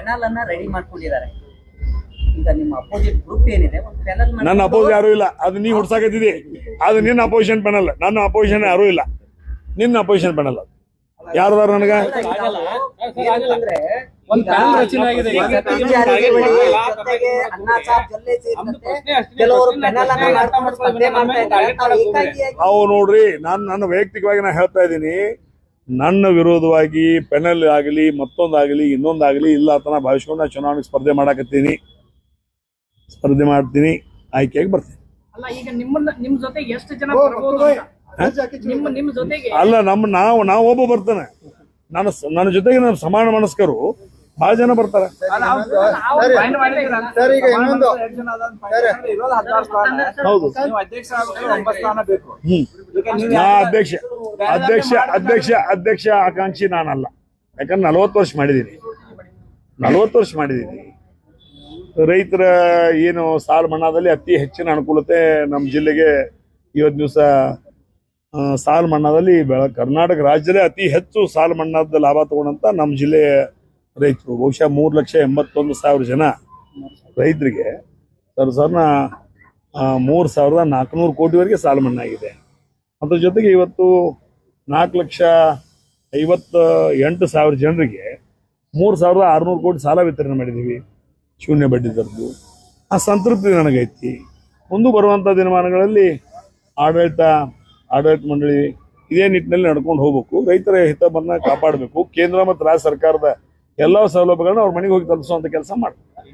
Panel ಅನ್ನ ready ಮಾಡ್ಕೊಂಡಿದ್ದಾರೆ. ಈಗ ನಿಮ್ಮ ಅಪೋಸಿಟ್ ಗ್ರೂಪ್ ಏನಿದೆ ಒಂದು ಪೆನಲ್ ನನ್ನ ಅಪೋಸ್ ಯಾರು ಇಲ್ಲ, ಅದು ನೀ ಹುಡ್ಸಾಕತ್ತಿದಿ. ಅದು ನಿನ್ನ ಅಪೋಸಿಷನ್ ಪೆನಲ್, ನನ್ನ ಅಪೋಸಿಷನ್ ಯಾರು ಇಲ್ಲ. ನಿನ್ನ ಅಪೋಸಿಷನ್ ಪೆನಲ್ ಅದು ಯಾರದಾರ ನನಗ ಅವು ನೋಡ್ರಿ. ನನ್ನ ವೈಯಕ್ತಿಕವಾಗಿ ನಾ ಹೇಳ್ತಾ ಇದ್ದೀನಿ, ನನ್ನ ವಿರೋಧವಾಗಿ ಪೆನಲ್ ಆಗಲಿ ಮತ್ತೊಂದಾಗಲಿ ಇನ್ನೊಂದಾಗಲಿ ಇಲ್ಲ ಅಂತ ನಾ ಭಾವಿಸ್ಕೊಂಡು ನಾ ಚುನಾವಣೆಗೆ ಸ್ಪರ್ಧೆ ಮಾಡಕತ್ತೀನಿ, ಸ್ಪರ್ಧೆ ಮಾಡ್ತೀನಿ, ಆಯ್ಕೆಯಾಗಿ ಬರ್ತೀನಿ. ಅಲ್ಲ ನಾವು ಒಬ್ಬ ಬರ್ತಾನೆ, ನನ್ನ ಜೊತೆಗೆ ನನ್ನ ಸಮಾನ ಮನಸ್ಕರು ಬಹಳ ಜನ ಬರ್ತಾರೆ. ಹೌದು, ಅಧ್ಯಕ್ಷ ಆಕಾಂಕ್ಷಿ ನಾನಲ್ಲ. ಯಾಕಂದ್ರೆ 40 ವರ್ಷ ಮಾಡಿದ್ದೀನಿ. ರೈತರ ಏನು ಸಾಲ ಮನ್ನಾದಲ್ಲಿ ಅತಿ ಹೆಚ್ಚಿನ ಅನುಕೂಲತೆ ನಮ್ಮ ಜಿಲ್ಲೆಗೆ ಇವತ್ತು ದಿವಸ ಸಾಲ ಮನ್ನಾದಲ್ಲಿ ಕರ್ನಾಟಕ ರಾಜ್ಯದಲ್ಲೇ ಅತಿ ಹೆಚ್ಚು ಸಾಲ ಮನ್ನಾದ ಲಾಭ ತಗೊಂಡಂತ ನಮ್ಮ ಜಿಲ್ಲೆಯ ರೈತರು ಬಹುಶಃ 3,81,000 ಜನ ರೈತರಿಗೆ ಸರ್ನ 3,400 ಕೋಟಿವರೆಗೆ ಸಾಲ ಮನ್ನಾ ಆಗಿದೆ. ಅದ್ರ ಜೊತೆಗೆ ಇವತ್ತು 4,58,000 ಜನರಿಗೆ 3,600 ಕೋಟಿ ಸಾಲ ವಿತರಣೆ ಮಾಡಿದ್ದೀವಿ, ಶೂನ್ಯ ಬಡ್ಡಿ ದರದ್ದು. ಆ ಸಂತೃಪ್ತಿ ನನಗೈತಿ. ಮುಂದೆ ಬರುವಂಥ ದಿನಮಾನಗಳಲ್ಲಿ ಆಡಳಿತ ಮಂಡಳಿ ಇದೇ ನಿಟ್ಟಿನಲ್ಲಿ ನಡ್ಕೊಂಡು ಹೋಗ್ಬೇಕು. ರೈತರ ಹಿತವನ್ನ ಕಾಪಾಡಬೇಕು. ಕೇಂದ್ರ ಮತ್ತು ರಾಜ್ಯ ಸರ್ಕಾರದ ಎಲ್ಲ ಸೌಲಭ್ಯಗಳನ್ನ ಅವ್ರ ಮನೆಗೆ ಹೋಗಿ ತಲುಪಿಸುವಂತ ಕೆಲಸ ಮಾಡ್ತಾರೆ.